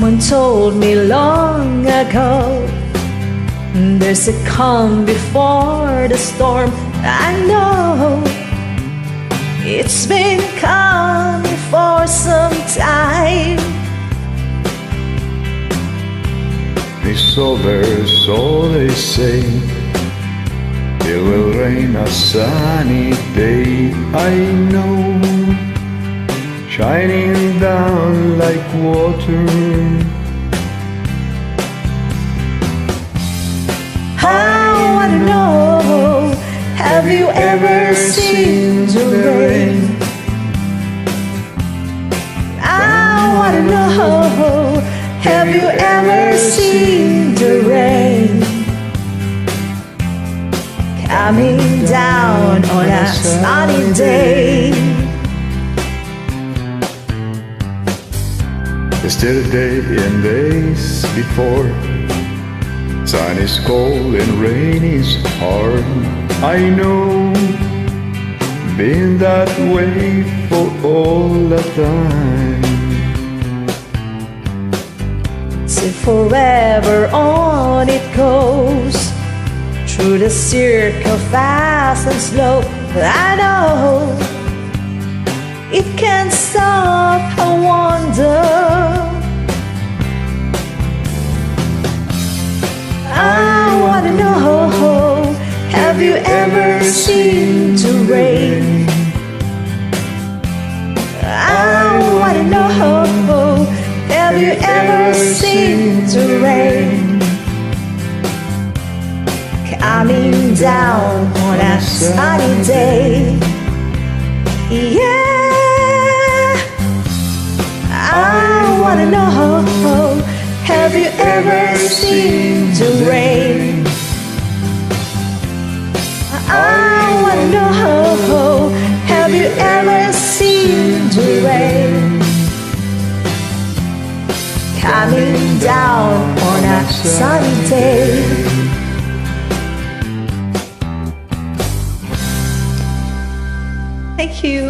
Someone told me long ago, there's a calm before the storm. I know it's been coming for some time. It's over, so they say. It will rain a sunny day, I know, shining down like water. I wanna know, have you ever seen the rain? I wanna know, have you ever seen the rain coming down on a sunny day? Yesterday and days before, sun is cold and rain is hard. I know, been that way for all the time. See, forever on it goes, through the circle fast and slow. I know it can't stop, I wonder. I wanna know, have you ever seen the rain? I wanna know, have you ever seen the rain coming down on a sunny day? Yeah, I wanna know, have you ever seen the rain? I wanna know, have you ever seen the rain coming down on a sunny day? Thank you.